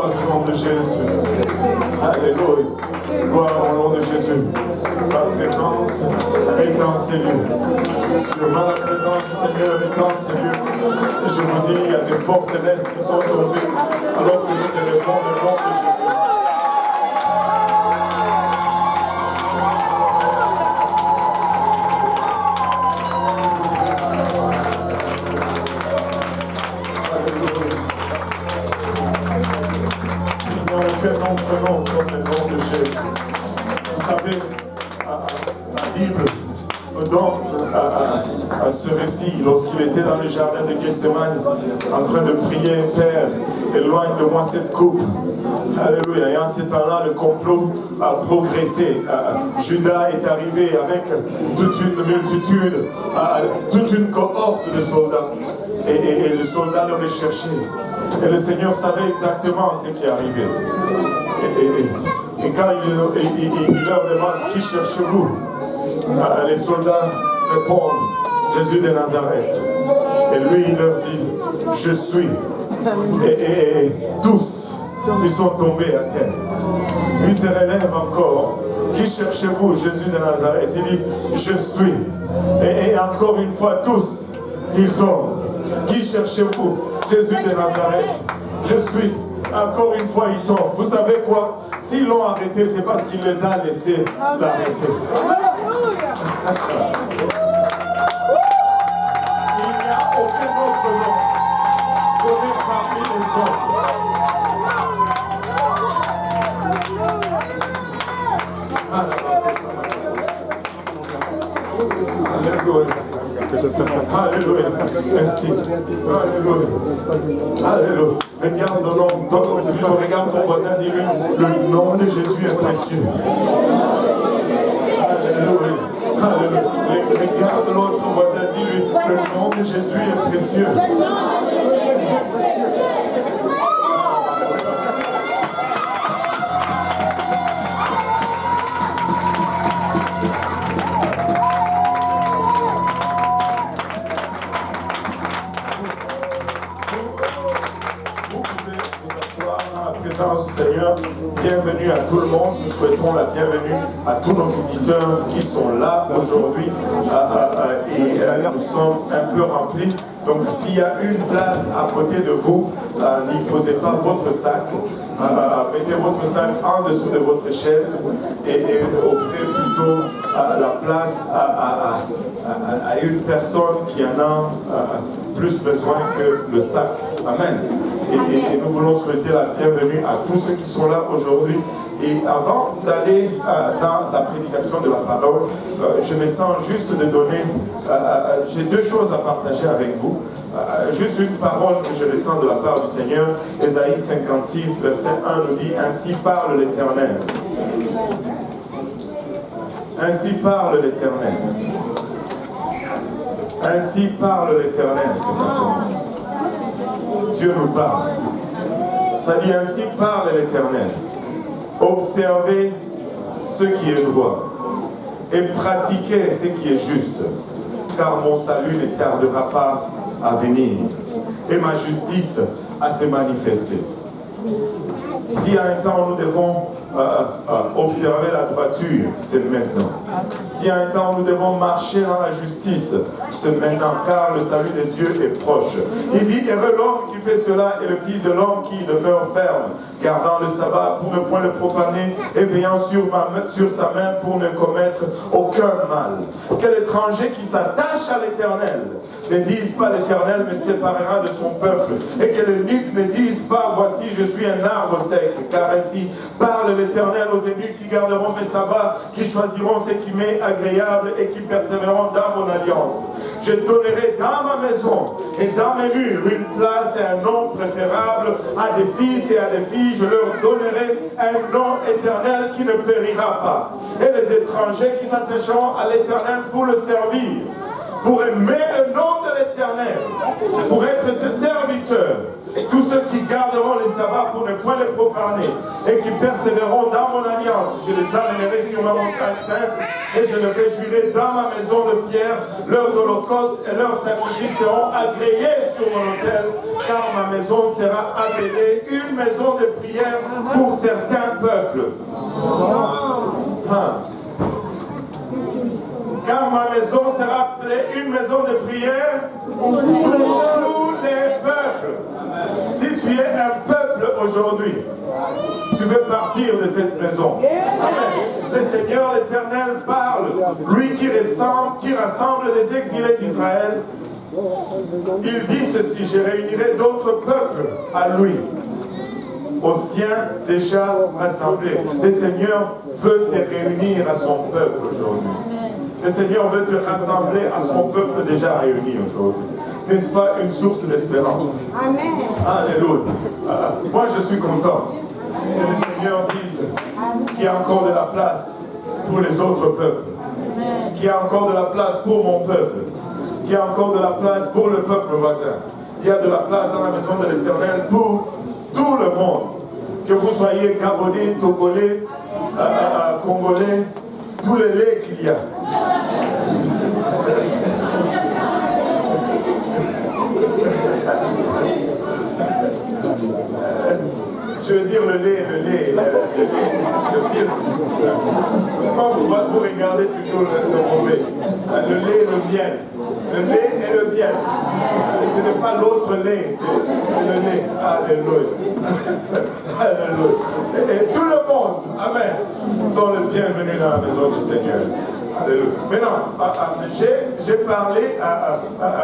dans le nom de Jésus. Alléluia. Gloire au nom de Jésus. Sa présence est dans ces lieux. Sûrement la présence du Seigneur est dans ces lieux. Et je vous dis, il y a des forteresses qui sont tombées alors que nous élevons le nom de Jésus. Autre nom comme le nom de Jésus. Vous savez, la Bible nous donne à ce récit lorsqu'il était dans le jardin de Gethsémane en train de prier, Père, éloigne de moi cette coupe. Alléluia. Et en ce temps-là, le complot a progressé. Judas est arrivé avec toute une multitude, toute une cohorte de soldats. Et les soldats le recherchaient. Et le Seigneur savait exactement ce qui arrivait. Et quand il leur demande qui cherchez-vous, les soldats répondent Jésus de Nazareth. Et lui il leur dit je suis. Et tous ils sont tombés à terre. Lui se relève encore. Qui cherchez-vous? Jésus de Nazareth. Il dit je suis. Et encore une fois tous ils tombent. Qui cherchez-vous? Jésus de Nazareth. Je suis. Encore une fois, ils tombent. Vous savez quoi? S'ils l'ont arrêté, c'est parce qu'il les a laissés l'arrêter. Il n'y a aucun autre nom donné parmi les hommes. Alléluia. Alléluia. Merci. Alléluia. Alléluia. Regarde regarde ton voisin, dis-lui, le nom de Jésus est précieux. Alléluia. Alléluia. Regarde l'autre voisin, dis-lui, le nom de Jésus est précieux. Seigneur, bienvenue à tout le monde. Nous souhaitons la bienvenue à tous nos visiteurs qui sont là aujourd'hui et nous sommes un peu remplis. Donc s'il y a une place à côté de vous, n'y posez pas votre sac. Mettez votre sac en dessous de votre chaise et offrez plutôt la place à une personne qui en a plus besoin que le sac. Amen. Et nous voulons souhaiter la bienvenue à tous ceux qui sont là aujourd'hui. Et avant d'aller dans la prédication de la parole, je me sens juste de donner, j'ai deux choses à partager avec vous. Juste une parole que je ressens de la part du Seigneur. Ésaïe 56, verset 1 nous dit « Ainsi parle l'Éternel. Ainsi parle l'Éternel. Ainsi parle l'Éternel. » Que ça commence. Dieu nous parle. Ça dit ainsi parle l'Éternel. Observez ce qui est droit et pratiquez ce qui est juste, car mon salut ne tardera pas à venir et ma justice à se manifester. Si à un temps nous devons observer la droiture, c'est maintenant. Si à un temps nous devons marcher dans la justice, c'est maintenant, car le salut de Dieu est proche. Il dit, heureux l'homme qui fait cela et le fils de l'homme qui demeure ferme, gardant le sabbat pour ne point le profaner et veillant sur sa main pour ne commettre aucun mal. Que l'étranger qui s'attache à l'Éternel ne dise pas l'Éternel me séparera de son peuple, et que l'eunuque ne dise pas voici je suis un arbre sec, car ainsi parle l'Éternel aux eunuques qui garderont mes sabbats, qui choisiront ce qui m'est agréable et qui persévéreront dans mon alliance. Je donnerai dans ma maison et dans mes murs une place et un nom préférable à des fils et à des filles. Je leur donnerai un nom éternel qui ne périra pas. Et les étrangers qui s'attacheront à l'Éternel pour le servir, pour aimer le nom de l'Éternel, pour être ses serviteurs, Tous ceux qui garderont les sabbats pour ne point les profaner et qui persévéreront dans mon alliance, je les amènerai sur ma montagne sainte et je les réjouirai dans ma maison de pierre. Leurs holocaustes et leurs sacrifices seront agréés sur mon autel, car ma maison sera appelée une maison de prière pour certains peuples. Car ma maison sera appelée une maison de prière pour tous les peuples. Si tu es un peuple aujourd'hui, tu veux partir de cette maison. Amen. Le Seigneur l'Éternel parle, lui qui rassemble les exilés d'Israël. Il dit ceci: je réunirai d'autres peuples à lui, aux siens déjà rassemblés. Le Seigneur veut te réunir à son peuple aujourd'hui. Le Seigneur veut te rassembler à son peuple déjà réuni aujourd'hui. N'est-ce pas une source d'espérance? Amen. Alléluia. Moi, je suis content que le Seigneur dise qu'il y a encore de la place pour les autres peuples, qu'il y a encore de la place pour mon peuple, qu'il y a encore de la place pour le peuple voisin. Il y a de la place dans la maison de l'Éternel pour tout le monde. Que vous soyez Gabonais, Togolais, Congolais, tous les laits qu'il y a. Je veux dire le lait, le milk. Pourquoi vous regardez toujours le mauvais? Le lait et le miel. Le lait et le miel. Et ce n'est pas l'autre lait, c'est le lait. Alléluia. Alléluia. Et tout le monde, amen, sont les bienvenus dans la maison du Seigneur. Alléluia. Maintenant,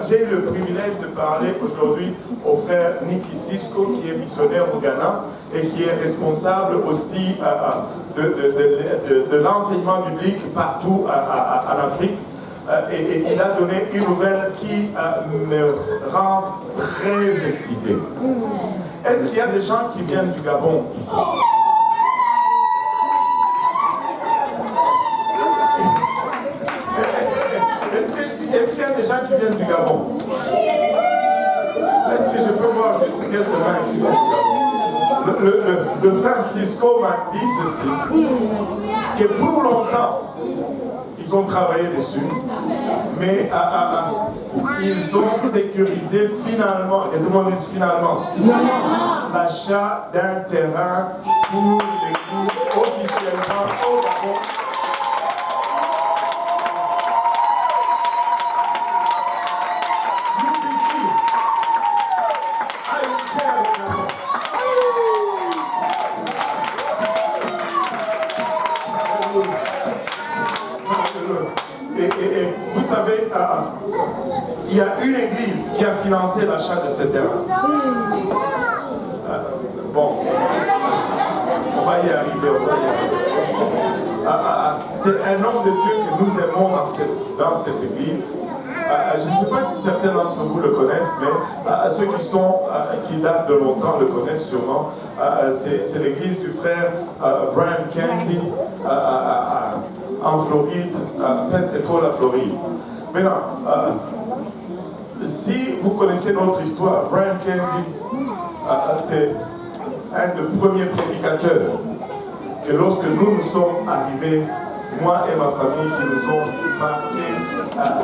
j'ai eu le privilège de parler aujourd'hui au frère Nicky Cisco, qui est missionnaire au Ghana et qui est responsable aussi de l'enseignement biblique partout en Afrique. Et il a donné une nouvelle qui me rend très excité. Est-ce qu'il y a des gens qui viennent du Gabon ici? Est-ce qu'il y a des gens qui viennent du Gabon? Est-ce que je peux voir juste quelques mains qui viennent du Gabon? Le frère Cisco m'a dit ceci, que pour longtemps, ils ont travaillé dessus, mais ils ont sécurisé finalement, et tout le monde dit finalement, l'achat d'un terrain pour l'église officiellement au Gabon. Il y a une église qui a financé l'achat de ce terrain. Bon, on va y arriver. C'est un homme de Dieu que nous aimons dans cette église. Je ne sais pas si certains d'entre vous le connaissent, mais ceux qui datent de longtemps le connaissent sûrement. C'est l'église du frère Brian Kenzie en Floride, Pensacola, Floride. Maintenant, si vous connaissez notre histoire, Brian Kenzie, c'est un des premiers prédicateurs que lorsque nous sommes arrivés, moi et ma famille, qui nous ont marqués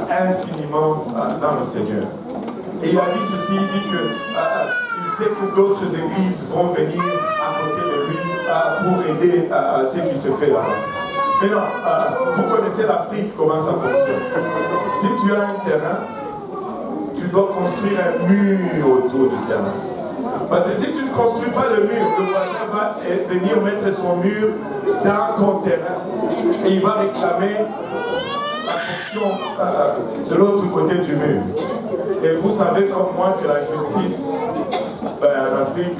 infiniment dans le Seigneur. Et il a dit ceci, il dit qu'il sait que d'autres églises vont venir à côté de lui pour aider à ce qui se fait là-bas. Maintenant, vous connaissez l'Afrique, comment ça fonctionne. Si tu as un terrain, tu dois construire un mur autour du terrain. Parce que si tu ne construis pas le mur, le voisin va venir mettre son mur dans ton terrain et il va réclamer la portion de l'autre côté du mur. Et vous savez comme moi que la justice en Afrique,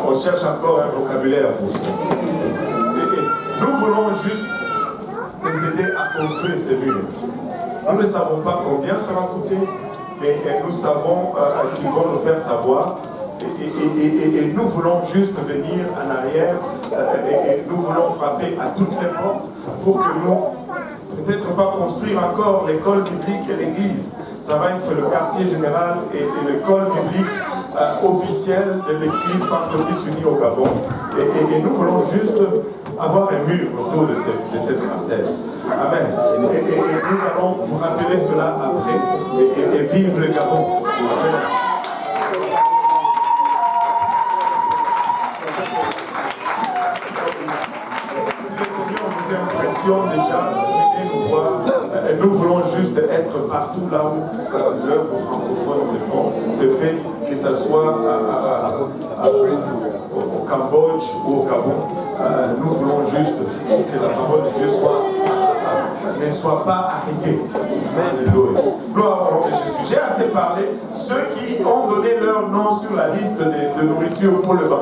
on cherche encore un vocabulaire pour ça. Et nous voulons juste les aider à construire ces murs. Nous ne savons pas combien ça va coûter, mais nous savons qu'ils vont nous faire savoir. Et nous voulons juste venir en arrière et nous voulons frapper à toutes les portes pour que nous, peut-être pas construire encore l'école biblique et l'église. Ça va être le quartier général et l'école biblique officielle de l'église pentecôtiste unie au Gabon. Et nous voulons juste avoir un mur autour de cette parcelle. Amen. Et nous allons vous rappeler cela après et vivre le Gabon. Amen. Déjà, venez nous voir. Nous voulons juste être partout là où l'œuvre francophone se fait, que ce soit au Cambodge ou au Gabon. Nous voulons juste que la parole de Dieu ne soit pas arrêtée. Alléluia. Gloire au nom de Jésus. J'ai assez parlé. Ceux qui ont donné leur nom sur la liste de nourriture pour le banquet.